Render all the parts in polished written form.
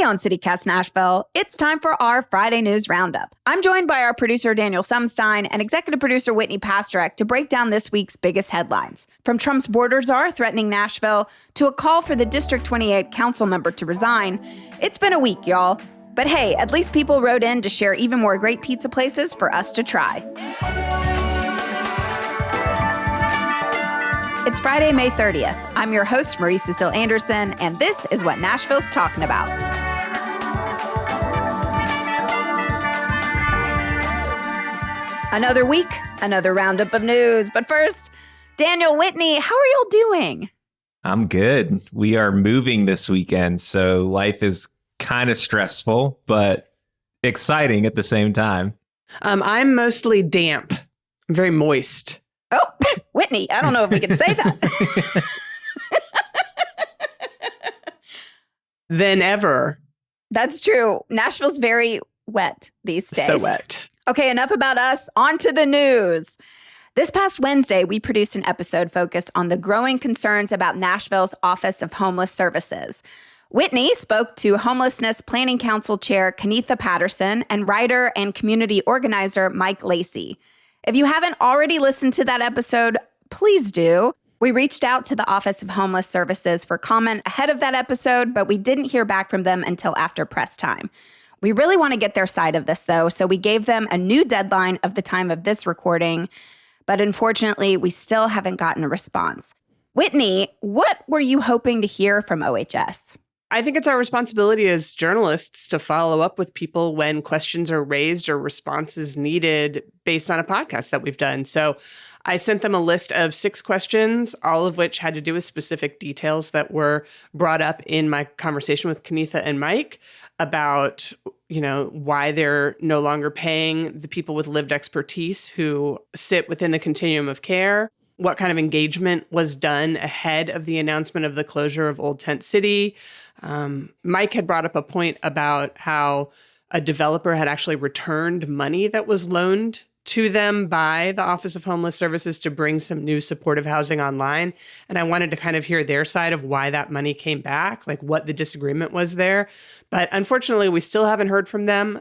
on CityCast Nashville. It's time for our Friday News Roundup. I'm joined by our producer, Daniel Sumstine, and executive producer, Whitney Pastorek, to break down this week's biggest headlines. From Trump's border czar threatening Nashville to a call for the District 28 council member to resign, it's been a week, y'all. But hey, at least people wrote in to share even more great pizza places for us to try. It's Friday, May 30th. I'm your host, Marie Cecile Anderson, and this is what Nashville's talking about. Another week, another roundup of news. But first, Daniel, Whitney, how are y'all doing? I'm good. We are moving this weekend, so life is kind of stressful, but exciting at the same time. I'm mostly damp. I'm very moist. Oh, Whitney, I don't know if we can say that. Than ever. That's true. Nashville's very wet these days. So wet. Okay, enough about us. On to the news. This past Wednesday, we produced an episode focused on the growing concerns about Nashville's Office of Homeless Services. Whitney spoke to Homelessness Planning Council Chair Kenitha Patterson and writer and community organizer Mike Lacey. If you haven't already listened to that episode, please do. We reached out to the Office of Homeless Services for comment ahead of that episode, but we didn't hear back from them until after press time. We really want to get their side of this, though, so we gave them a new deadline of the time of this recording, but unfortunately, we still haven't gotten a response. Whitney, what were you hoping to hear from OHS? I think it's our responsibility as journalists to follow up with people when questions are raised or responses needed based on a podcast that we've done. So I sent them a list of 6 questions, all of which had to do with specific details that were brought up in my conversation with Kenitha and Mike about, why they're no longer paying the people with lived expertise who sit within the continuum of care. What kind of engagement was done ahead of the announcement of the closure of Old Tent City. Mike had brought up a point about how a developer had actually returned money that was loaned to them by the Office of Homeless Services to bring some new supportive housing online. And I wanted to kind of hear their side of why that money came back, like what the disagreement was there. But unfortunately, we still haven't heard from them.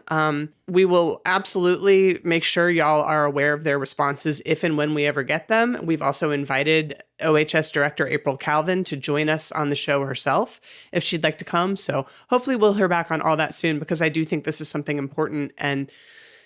We will absolutely make sure y'all are aware of their responses if and when we ever get them. We've also invited OHS Director April Calvin to join us on the show herself if she'd like to come. So hopefully we'll hear back on all that soon, because I do think this is something important, and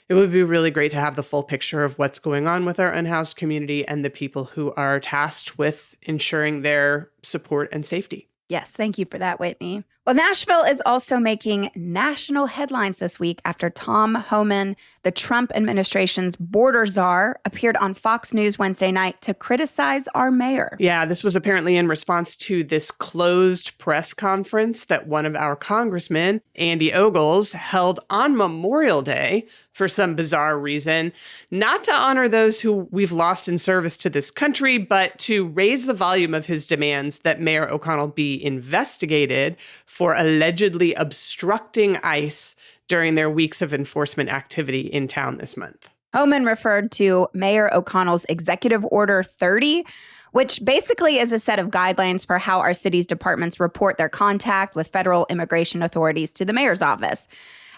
it would be really great to have the full picture of what's going on with our unhoused community and the people who are tasked with ensuring their support and safety. Yes, thank you for that, Whitney. Well, Nashville is also making national headlines this week after Tom Homan, the Trump administration's border czar, appeared on Fox News Wednesday night to criticize our mayor. Yeah, this was apparently in response to this closed press conference that one of our congressmen, Andy Ogles, held on Memorial Day for some bizarre reason, not to honor those who we've lost in service to this country, but to raise the volume of his demands that Mayor O'Connell be investigated for allegedly obstructing ICE during their weeks of enforcement activity in town this month. Homan referred to Mayor O'Connell's Executive Order 30, which basically is a set of guidelines for how our city's departments report their contact with federal immigration authorities to the mayor's office.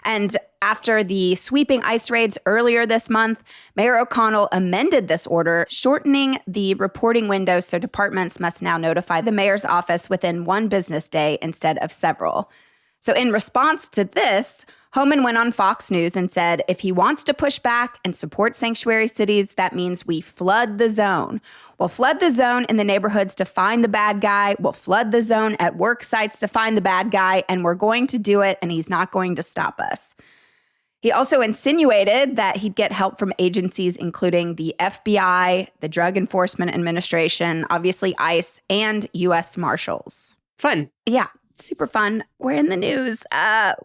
And after the sweeping ICE raids earlier this month, Mayor O'Connell amended this order, shortening the reporting window so departments must now notify the mayor's office within 1 business day instead of several. So in response to this, Homan went on Fox News and said, if he wants to push back and support sanctuary cities, that means we flood the zone. We'll flood the zone in the neighborhoods to find the bad guy. We'll flood the zone at work sites to find the bad guy, and we're going to do it, and he's not going to stop us. He also insinuated that he'd get help from agencies including the FBI, the Drug Enforcement Administration, obviously ICE, and U.S. Marshals. Fun. Yeah. Super fun. We're in the news.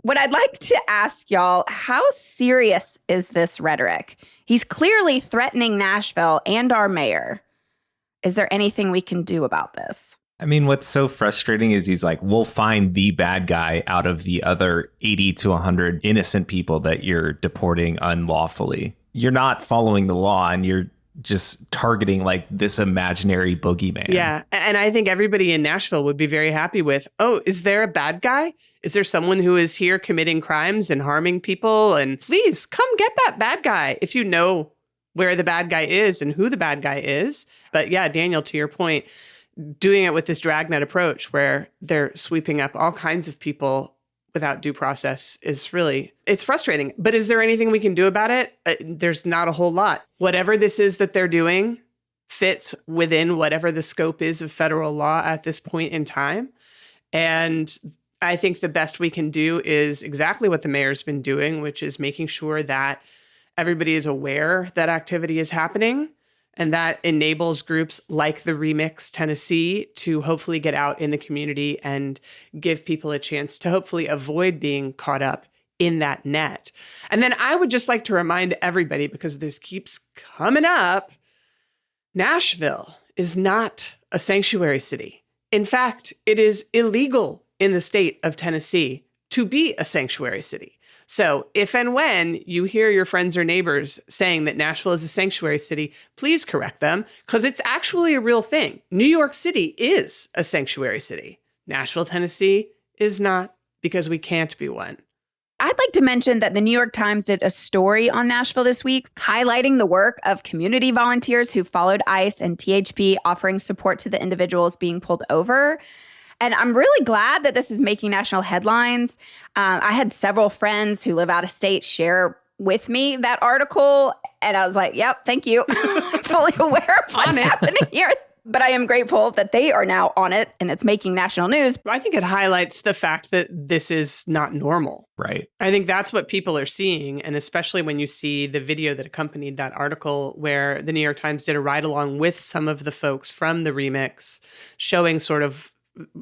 What I'd like to ask y'all, how serious is this rhetoric? He's clearly threatening Nashville and our mayor. Is there anything we can do about this? I mean, what's so frustrating is he's like, we'll find the bad guy out of the other 80 to 100 innocent people that you're deporting unlawfully. You're not following the law, and you're just targeting like this imaginary boogeyman. Yeah. And I think everybody in Nashville would be very happy with, oh, is there a bad guy? Is there someone who is here committing crimes and harming people? And please come get that bad guy if you know where the bad guy is and who the bad guy is. But yeah, Daniel, to your point, doing it with this dragnet approach where they're sweeping up all kinds of people without due process is really, it's frustrating. But is there anything we can do about it? There's not a whole lot. Whatever this is that they're doing fits within whatever the scope is of federal law at this point in time. And I think the best we can do is exactly what the mayor's been doing, which is making sure that everybody is aware that activity is happening. And that enables groups like the Remix Tennessee to hopefully get out in the community and give people a chance to hopefully avoid being caught up in that net. And then I would just like to remind everybody, because this keeps coming up, Nashville is not a sanctuary city. In fact, it is illegal in the state of Tennessee to be a sanctuary city. So if and when you hear your friends or neighbors saying that Nashville is a sanctuary city, please correct them, because it's actually a real thing. New York City is a sanctuary city. Nashville, Tennessee is not, because we can't be one. I'd like to mention that the New York Times did a story on Nashville this week, highlighting the work of community volunteers who followed ICE and THP, offering support to the individuals being pulled over. And I'm really glad that this is making national headlines. I had several friends who live out of state share with me that article. And I was like, yep, thank you. I'm fully aware of what's happening here. But I am grateful that they are now on it and it's making national news. I think it highlights the fact that this is not normal. Right. I think that's what people are seeing. And especially when you see the video that accompanied that article where the New York Times did a ride along with some of the folks from the Remix, showing sort of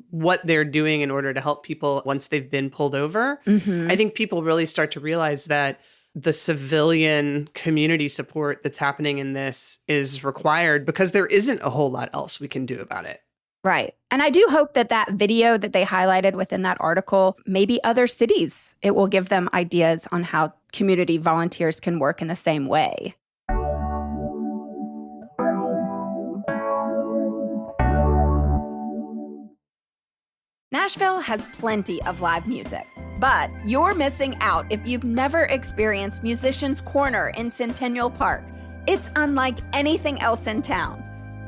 what they're doing in order to help people once they've been pulled over. Mm-hmm. I think people really start to realize that the civilian community support that's happening in this is required because there isn't a whole lot else we can do about it. Right. And I do hope that that video that they highlighted within that article, maybe other cities, it will give them ideas on how community volunteers can work in the same way. Nashville has plenty of live music, but you're missing out if you've never experienced Musicians Corner in Centennial Park. It's unlike anything else in town.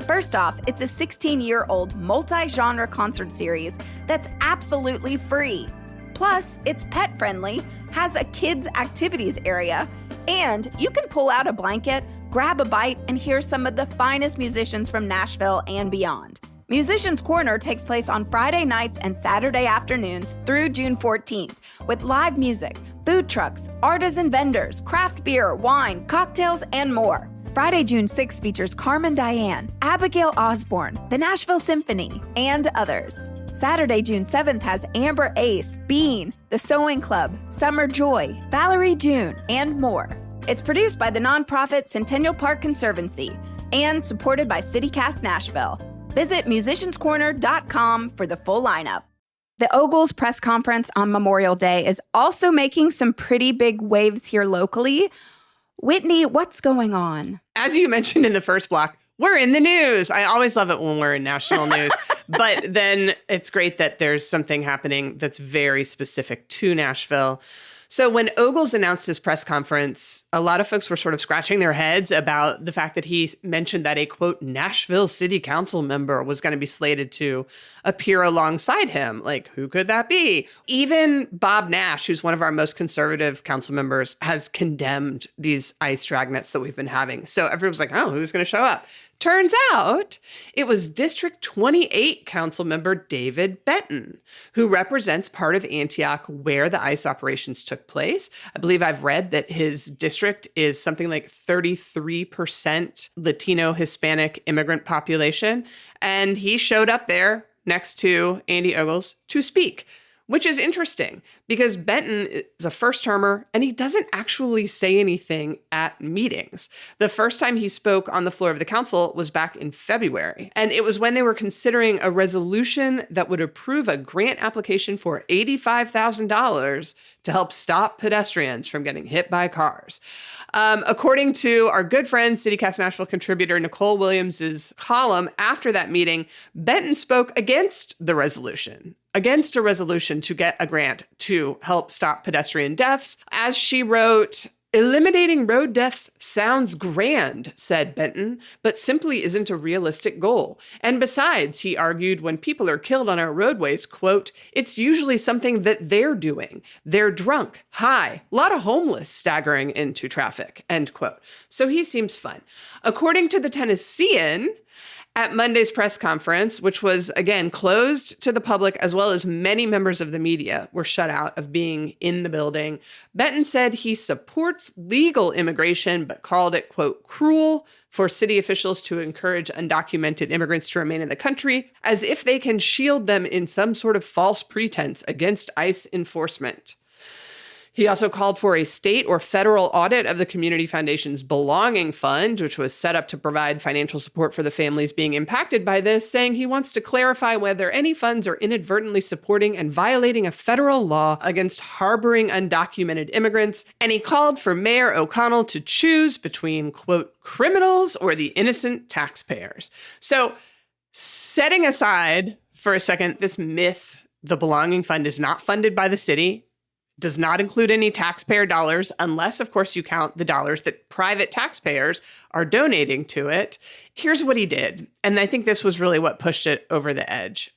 First off, it's a 16-year-old multi-genre concert series that's absolutely free. Plus, it's pet-friendly, has a kids' activities area, and you can pull out a blanket, grab a bite, and hear some of the finest musicians from Nashville and beyond. Musicians Corner takes place on Friday nights and Saturday afternoons through June 14th with live music, food trucks, artisan vendors, craft beer, wine, cocktails, and more. Friday, June 6th features Carmen Diane, Abigail Osborne, the Nashville Symphony, and others. Saturday, June 7th has Amber Ace, Bean, The Sewing Club, Summer Joy, Valerie June, and more. It's produced by the nonprofit Centennial Park Conservancy and supported by CityCast Nashville. Visit musicianscorner.com for the full lineup. The Ogles press conference on Memorial Day is also making some pretty big waves here locally. Whitney, what's going on? As you mentioned in the first block, we're in the news. I always love it when we're in national news. But then it's great that there's something happening that's very specific to Nashville. So when Ogles announced his press conference, a lot of folks were sort of scratching their heads about the fact that he mentioned that a, quote, Nashville City Council member was going to be slated to appear alongside him. Like, who could that be? Even Bob Nash, who's one of our most conservative council members, has condemned these ICE dragnets that we've been having. So everyone's like, oh, who's going to show up? Turns out it was District 28 Councilmember David Benton, who represents part of Antioch where the ICE operations took place. I believe I've read that his district is something like 33% Latino Hispanic immigrant population. And he showed up there next to Andy Ogles to speak, which is interesting because Benton is a first-termer and he doesn't actually say anything at meetings. The first time he spoke on the floor of the council was back in February, and it was when they were considering a resolution that would approve a grant application for $85,000 to help stop pedestrians from getting hit by cars. According to our good friend, CityCast Nashville contributor Nicole Williams's column after that meeting, Benton spoke against the resolution. Against a resolution to get a grant to help stop pedestrian deaths. As she wrote, "Eliminating road deaths sounds grand," said Benton, "but simply isn't a realistic goal. And besides," he argued, "when people are killed on our roadways, quote, it's usually something that they're doing. They're drunk, high, a lot of homeless staggering into traffic," end quote. So he seems fun. According to the Tennessean, at Monday's press conference, which was, again, closed to the public, as well as many members of the media were shut out of being in the building, Benton said he supports legal immigration, but called it, quote, cruel for city officials to encourage undocumented immigrants to remain in the country, as if they can shield them in some sort of false pretense against ICE enforcement. He also called for a state or federal audit of the Community Foundation's Belonging Fund, which was set up to provide financial support for the families being impacted by this, saying he wants to clarify whether any funds are inadvertently supporting and violating a federal law against harboring undocumented immigrants. And he called for Mayor O'Connell to choose between, quote, criminals or the innocent taxpayers. So setting aside for a second this myth, the Belonging Fund is not funded by the city, does not include any taxpayer dollars, unless, of course, you count the dollars that private taxpayers are donating to it. Here's what he did, and I think this was really what pushed it over the edge.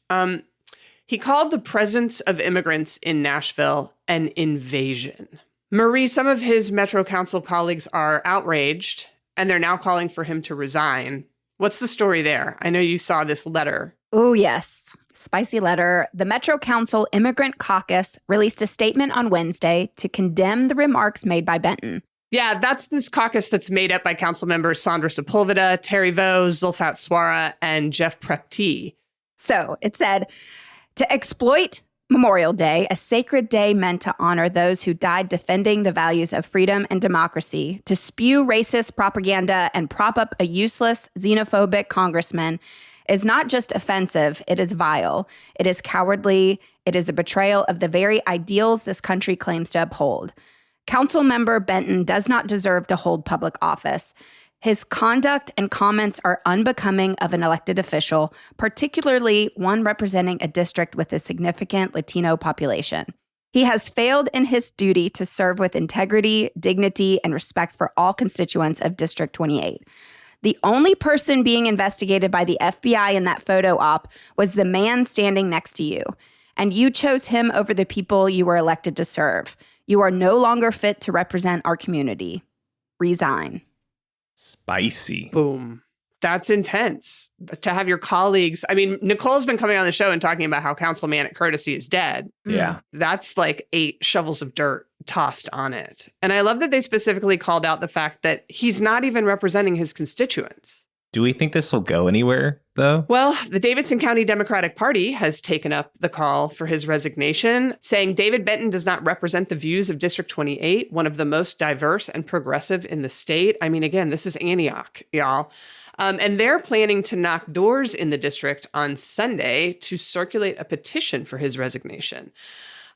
He called the presence of immigrants in Nashville an invasion. Marie, some of his Metro Council colleagues are outraged, and they're now calling for him to resign. What's the story there? I know you saw this letter. Oh, yes. Spicy letter. The Metro Council Immigrant Caucus released a statement on Wednesday to condemn the remarks made by Benton. Yeah, that's this caucus that's made up by council members Sandra Sepulveda, Terry Vose, Zulfat Swara, and Jeff Prepti. So it said, to exploit Memorial Day, a sacred day meant to honor those who died defending the values of freedom and democracy, to spew racist propaganda and prop up a useless, xenophobic congressman is not just offensive, it is vile, it is cowardly, it is a betrayal of the very ideals this country claims to uphold. Councilmember Benton does not deserve to hold public office. His conduct and comments are unbecoming of an elected official, particularly one representing a district with a significant Latino population. He has failed in his duty to serve with integrity, dignity, and respect for all constituents of District 28. The only person being investigated by the FBI in that photo op was the man standing next to you, and you chose him over the people you were elected to serve. You are no longer fit to represent our community. Resign. Spicy. Boom. That's intense. To have your colleagues, I mean, Nicole's been coming on the show and talking about how Councilman Courtesy is dead. Yeah. That's like 8 shovels of dirt tossed on it. And I love that they specifically called out the fact that he's not even representing his constituents. Do we think this will go anywhere, though? Well, the Davidson County Democratic Party has taken up the call for his resignation, saying David Benton does not represent the views of District 28, one of the most diverse and progressive in the state. I mean, again, this is Antioch, y'all. And they're planning to knock doors in the district on Sunday to circulate a petition for his resignation.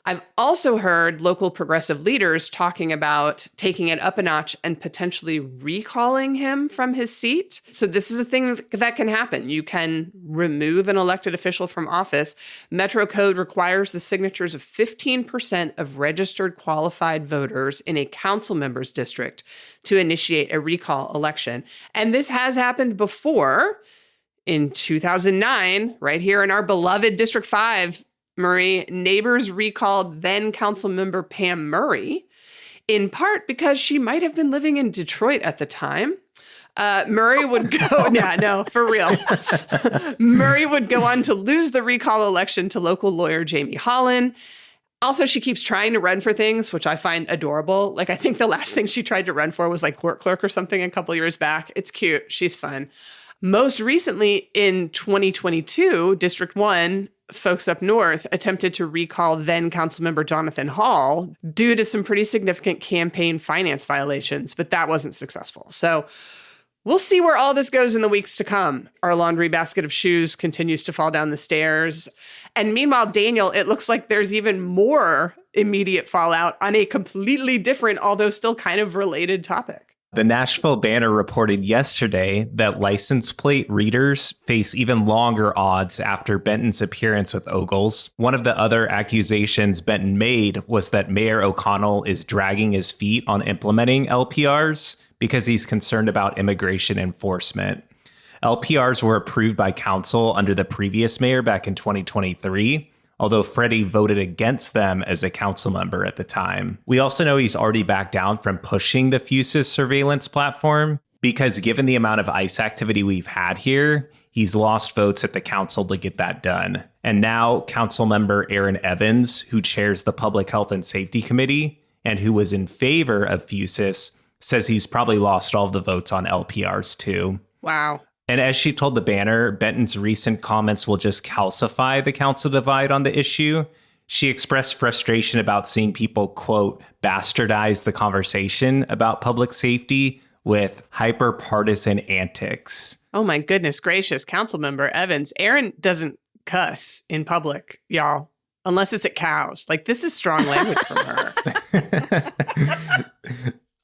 I've also heard local progressive leaders talking about taking it up a notch and potentially recalling him from his seat. So this is a thing that can happen. You can remove an elected official from office. Metro Code requires the signatures of 15% of registered qualified voters in a council member's district to initiate a recall election. And this has happened before. In 2009, right here in our beloved District 5, Marie, neighbors recalled then Councilmember Pam Murray, in part because she might have been living in Detroit at the time. Murray would go, yeah, no, for real. Murray would go on to lose the recall election to local lawyer Jamie Holland. Also, she keeps trying to run for things, which I find adorable. Like, I think the last thing she tried to run for was like court clerk or something a couple years back. It's cute. She's fun. Most recently, in 2022, District 1, folks up north attempted to recall then Councilmember Jonathan Hall due to some pretty significant campaign finance violations, but that wasn't successful. So we'll see where all this goes in the weeks to come. Our laundry basket of shoes continues to fall down the stairs. And meanwhile, Daniel, it looks like there's even more immediate fallout on a completely different, although still kind of related topic. The Nashville Banner reported yesterday that license plate readers face even longer odds after Benton's appearance with Ogles. One of the other accusations Benton made was that Mayor O'Connell is dragging his feet on implementing LPRs because he's concerned about immigration enforcement. LPRs were approved by council under the previous mayor back in 2023. Although Freddie voted against them as a council member at the time. We also know he's already backed down from pushing the Fusus surveillance platform because given the amount of ICE activity we've had here, he's lost votes at the council to get that done. And now council member Aaron Evans, who chairs the Public Health and Safety Committee and who was in favor of Fusus, says he's probably lost all of the votes on LPRs too. Wow. And as she told the Banner, Benton's recent comments will just calcify the council divide on the issue. She expressed frustration about seeing people, quote, bastardize the conversation about public safety with hyper-partisan antics. Oh my goodness gracious, Councilmember Evans. Aaron doesn't cuss in public, y'all, unless it's at cows. Like, this is strong language from her.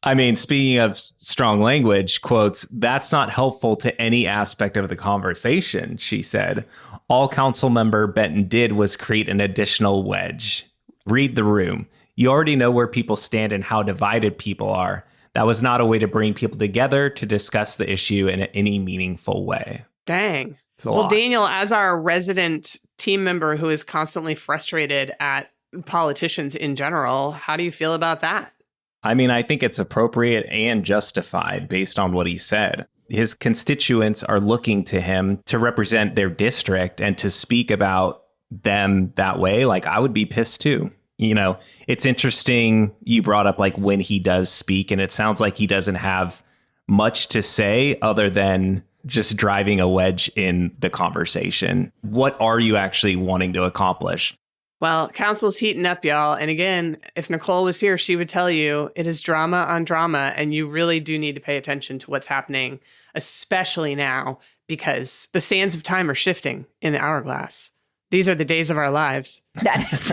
I mean, speaking of strong language, quotes, that's not helpful to any aspect of the conversation, she said. All Councilmember Benton did was create an additional wedge. Read the room. You already know where people stand and how divided people are. That was not a way to bring people together to discuss the issue in any meaningful way. Dang. Well, Daniel, as our resident team member who is constantly frustrated at politicians in general, how do you feel about that? I mean, I think it's appropriate and justified based on what he said. His constituents are looking to him to represent their district and to speak about them that way. Like, I would be pissed too. You know, it's interesting you brought up like when he does speak, and it sounds like he doesn't have much to say other than just driving a wedge in the conversation. What are you actually wanting to accomplish? Well, council's heating up, y'all. And again, if Nicole was here, she would tell you it is drama on drama. And you really do need to pay attention to what's happening, especially now, because the sands of time are shifting in the hourglass. These are the days of our lives. That is,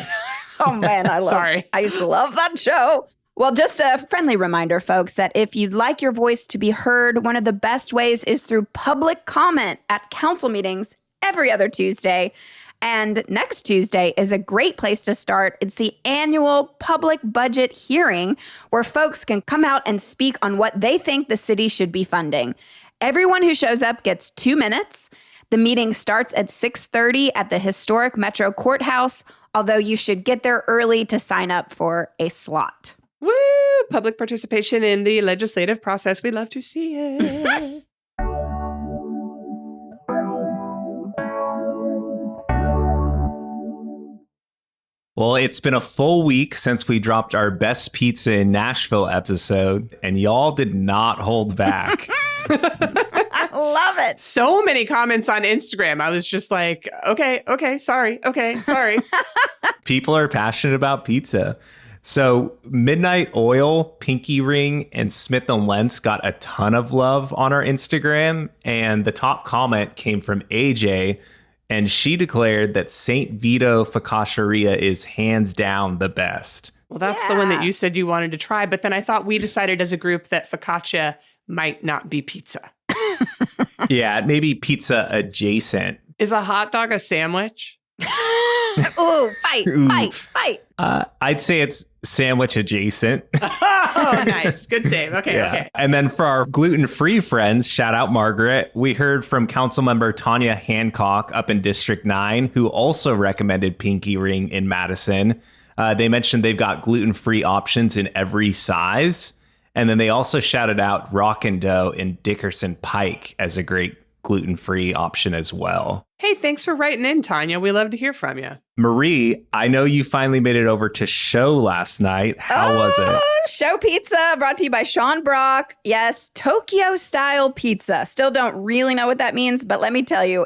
oh man, Sorry. I used to love that show. Well, just a friendly reminder, folks, that if you'd like your voice to be heard, one of the best ways is through public comment at council meetings every other Tuesday. And next Tuesday is a great place to start. It's the annual public budget hearing where folks can come out and speak on what they think the city should be funding. Everyone who shows up gets 2 minutes. The meeting starts at 6:30 at the historic Metro Courthouse, although you should get there early to sign up for a slot. Woo! Public participation in the legislative process. We love to see it. Well, it's been a full week since we dropped our Best Pizza in Nashville episode, and y'all did not hold back. I love it. So many comments on Instagram. I was just like, okay, sorry. People are passionate about pizza. So Midnight Oil, Pinky Ring, and Smith & Lentz got a ton of love on our Instagram, and the top comment came from AJ, and she declared that St. Vito Focacceria is hands down the best. Well, that's the one that you said you wanted to try, but then I thought we decided as a group that focaccia might not be pizza. Yeah, maybe pizza adjacent. Is a hot dog a sandwich? Ooh, fight. I'd say it's sandwich adjacent. Oh, nice. Good save. Okay. And then for our gluten-free friends, shout out Margaret, we heard from Councilmember Tanya Hancock up in District 9, who also recommended Pinky Ring in Madison. They mentioned they've got gluten-free options in every size. And then they also shouted out Rock and Dough in Dickerson Pike as a great gluten-free option as well. Hey, thanks for writing in, Tanya. We love to hear from you. Marie, I know you finally made it over to show last night. How was it? Show pizza brought to you by Sean Brock. Yes, Tokyo style pizza. Still don't really know what that means, but let me tell you,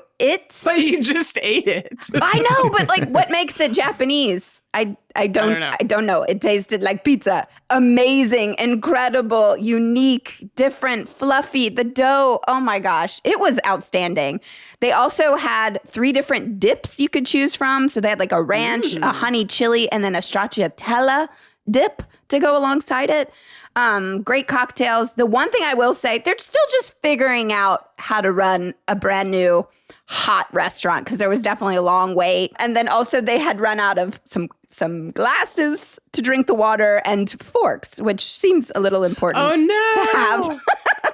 But you just ate it. I know, but like, what makes it Japanese? I don't know. It tasted like pizza. Amazing, incredible, unique, different, fluffy. The dough, oh my gosh, it was outstanding. They also had 3 different dips you could choose from. So they had like a ranch, a honey chili, and then a stracciatella dip to go alongside it. Great cocktails. The one thing I will say, they're still just figuring out how to run a brand new hot restaurant because there was definitely a long wait. And then also they had run out of some glasses to drink the water and forks, which seems a little important to have.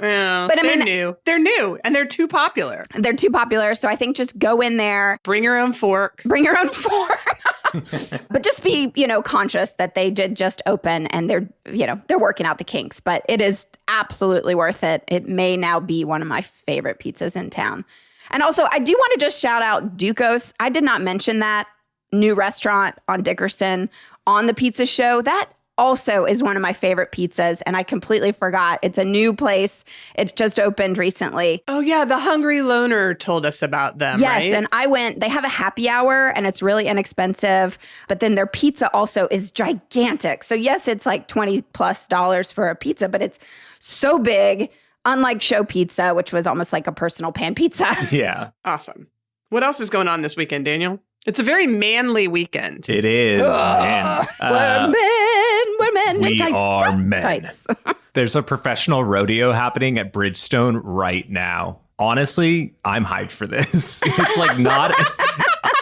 Yeah, but I mean, they're new and they're too popular. They're too popular. So I think just go in there. Bring your own fork. But just be, conscious that they did just open and they're working out the kinks, but it is absolutely worth it. It may now be one of my favorite pizzas in town. And also, I do want to just shout out Ducos. I did not mention that new restaurant on Dickerson on the pizza show. That also is one of my favorite pizzas, and I completely forgot. It's a new place. It just opened recently. Oh, yeah. The Hungry Loner told us about them, yes, right? And I went. They have a happy hour, and it's really inexpensive. But then their pizza also is gigantic. So, yes, it's like $20+ for a pizza, but it's so big. Unlike show pizza, which was almost like a personal pan pizza. Yeah. Awesome. What else is going on this weekend, Daniel? It's a very manly weekend. It is, man. We're men. We tights. are men. Tights. There's a professional rodeo happening at Bridgestone right now. Honestly, I'm hyped for this. It's like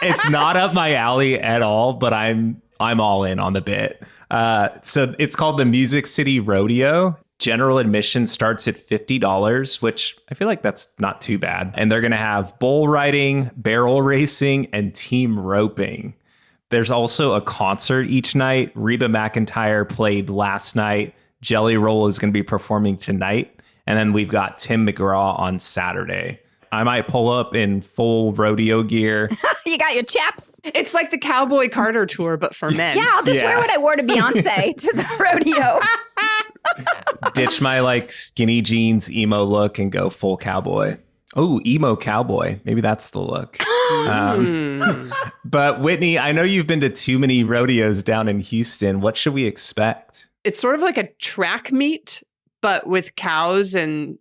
it's not up my alley at all, but I'm all in on the bit. So it's called the Music City Rodeo. General admission starts at $50, which I feel like that's not too bad. And they're going to have bull riding, barrel racing, and team roping. There's also a concert each night. Reba McEntire played last night. Jelly Roll is going to be performing tonight. And then we've got Tim McGraw on Saturday. I might pull up in full rodeo gear. You got your chaps. It's like the Cowboy Carter tour, but for men. Yeah, I'll just wear what I wore to Beyonce to the rodeo. Ditch my skinny jeans emo look and go full cowboy. Oh, emo cowboy. Maybe that's the look. But Whitney, I know you've been to too many rodeos down in Houston. What should we expect? It's sort of like a track meet, but with cows. And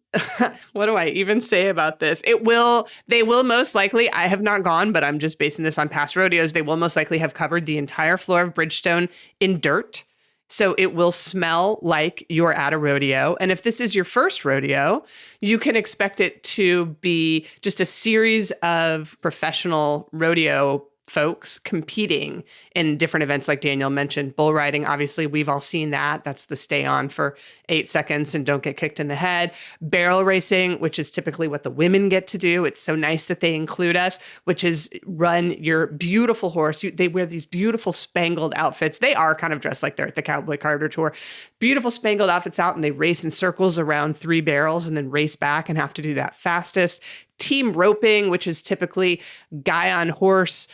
what do I even say about this? They will most likely, I have not gone, but I'm just basing this on past rodeos. They will most likely have covered the entire floor of Bridgestone in dirt. So it will smell like you're at a rodeo. And if this is your first rodeo, you can expect it to be just a series of professional rodeo folks competing in different events like Daniel mentioned. Bull riding, obviously, we've all seen that. That's the stay on for 8 seconds and don't get kicked in the head. Barrel racing, which is typically what the women get to do. It's so nice that they include us, which is run your beautiful horse. They wear these beautiful spangled outfits. They are kind of dressed like they're at the Cowboy Carter tour. Beautiful spangled outfits out, and they race in circles around 3 barrels and then race back and have to do that fastest. Team roping, which is typically guy on horse,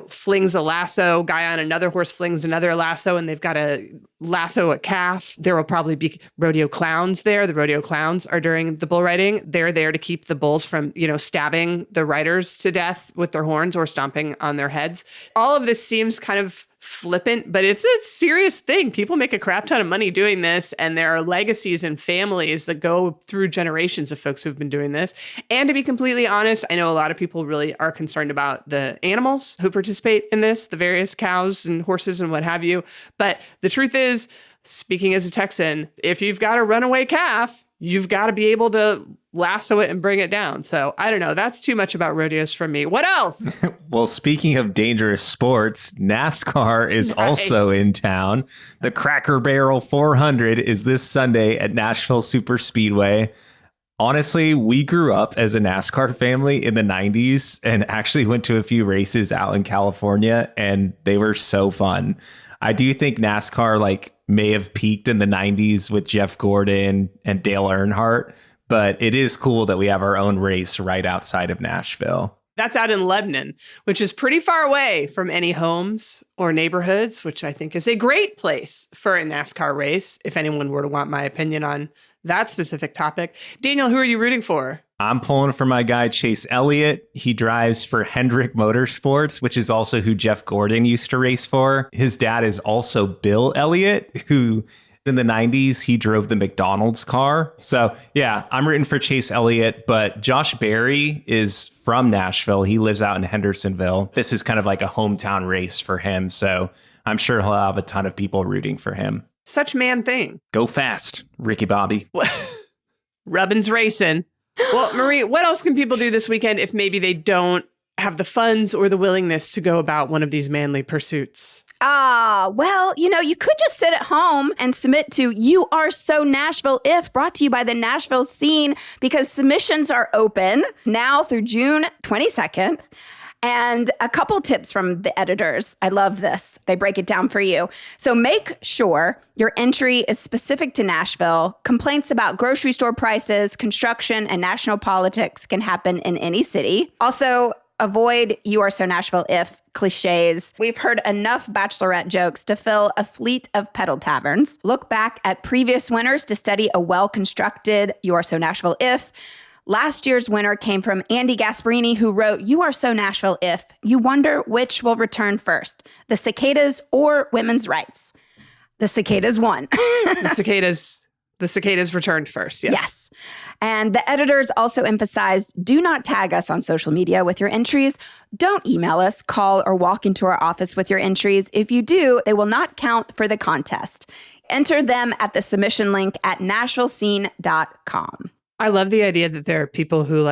flings a lasso, guy on another horse flings another lasso, and they've got to lasso a calf. There will probably be rodeo clowns there. The rodeo clowns are during the bull riding. They're there to keep the bulls from, stabbing the riders to death with their horns or stomping on their heads. All of this seems kind of flippant, but it's a serious thing. People make a crap ton of money doing this, and there are legacies and families that go through generations of folks who've been doing this. And to be completely honest, I know a lot of people really are concerned about the animals who participate in this, the various cows and horses and what have you. But the truth is, speaking as a Texan, if you've got a runaway calf, you've got to be able to lasso it and bring it down. So I don't know. That's too much about rodeos from me. What else? Well, speaking of dangerous sports, NASCAR is also in town. The Cracker Barrel 400 is this Sunday at Nashville Superspeedway. Honestly, we grew up as a NASCAR family in the 90s and actually went to a few races out in California, and they were so fun. I do think NASCAR may have peaked in the 90s with Jeff Gordon and Dale Earnhardt, but it is cool that we have our own race right outside of Nashville. That's out in Lebanon, which is pretty far away from any homes or neighborhoods, which I think is a great place for a NASCAR race, if anyone were to want my opinion on that specific topic. Daniel, who are you rooting for? I'm pulling for my guy, Chase Elliott. He drives for Hendrick Motorsports, which is also who Jeff Gordon used to race for. His dad is also Bill Elliott, who in the 90s, he drove the McDonald's car. So, yeah, I'm rooting for Chase Elliott, but Josh Berry is from Nashville. He lives out in Hendersonville. This is kind of like a hometown race for him. So I'm sure he'll have a ton of people rooting for him. Such man thing. Go fast, Ricky Bobby. Rubbin's racing. Well, Marie, what else can people do this weekend if maybe they don't have the funds or the willingness to go about one of these manly pursuits? Well, you could just sit at home and submit to You Are So Nashville If, brought to you by the Nashville Scene, because submissions are open now through June 22nd. And a couple tips from the editors. I love this. They break it down for you. So make sure your entry is specific to Nashville. Complaints about grocery store prices, construction, and national politics can happen in any city. Also, avoid You Are So Nashville If cliches. We've heard enough bachelorette jokes to fill a fleet of pedal taverns. Look back at previous winners to study a well-constructed You Are So Nashville If. Last year's winner came from Andy Gasparini, who wrote, You Are So Nashville If. You wonder which will return first, the cicadas or women's rights. The cicadas won. The cicadas returned first, yes. Yes. And the editors also emphasized, do not tag us on social media with your entries. Don't email us, call, or walk into our office with your entries. If you do, they will not count for the contest. Enter them at the submission link at nashvillescene.com. I love the idea that there are people who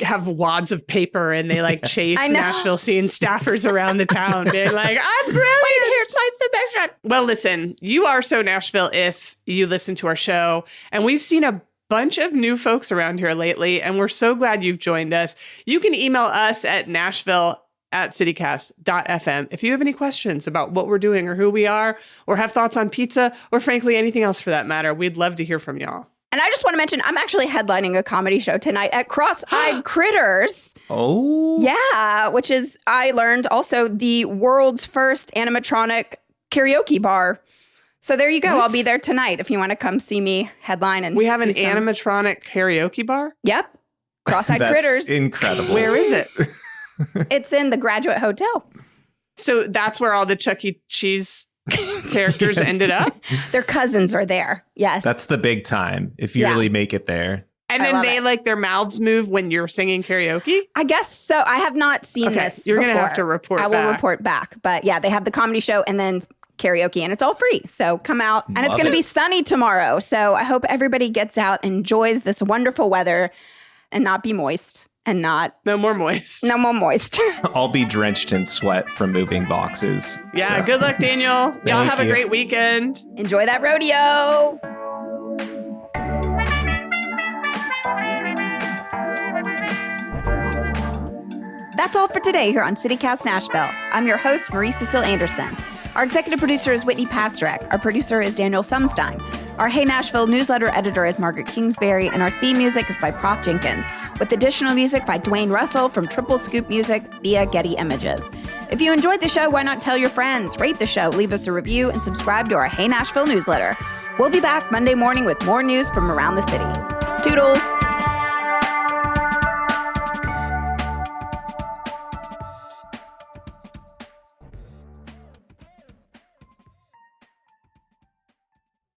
have wads of paper and they chase Nashville Scene staffers around the town being like, I'm brilliant. Wait, here's my submission. Well, listen, You Are So Nashville If you listen to our show, and we've seen a bunch of new folks around here lately, and we're so glad you've joined us. You can email us at nashville@citycast.fm if you have any questions about what we're doing or who we are, or have thoughts on pizza, or frankly, anything else for that matter. We'd love to hear from y'all. And I just want to mention, I'm actually headlining a comedy show tonight at Cross-Eyed Critters. Oh. Yeah, which is, I learned, also the world's first animatronic karaoke bar. So there you go. What? I'll be there tonight if you want to come see me headline. And we have an animatronic karaoke bar? Yep. Cross-Eyed Critters. Incredible. Where is it? It's in the Graduate Hotel. So that's where all the Chuck E. Cheese characters ended up? Their cousins are there. Yes. That's the big time if you really make it there. And then they their mouths move when you're singing karaoke? I guess so. I have not seen this You're before. going to have to report back. I will report back. But yeah, they have the comedy show and then karaoke, and it's all free. So come out. And it's going to be sunny tomorrow. So I hope everybody gets out and enjoys this wonderful weather and not be moist. And not... No more moist. No more moist. I'll be drenched in sweat from moving boxes. Yeah, so. Good luck, Daniel. Y'all have a great weekend. Enjoy that rodeo. That's all for today here on CityCast Nashville. I'm your host, Marie Cecile Anderson. Our executive producer is Whitney Pastorek. Our producer is Daniel Sumstine. Our Hey Nashville newsletter editor is Margaret Kingsbury, and our theme music is by Prof Jenkins, with additional music by Dwayne Russell from Triple Scoop Music via Getty Images. If you enjoyed the show, why not tell your friends? Rate the show, leave us a review, and subscribe to our Hey Nashville newsletter. We'll be back Monday morning with more news from around the city. Toodles!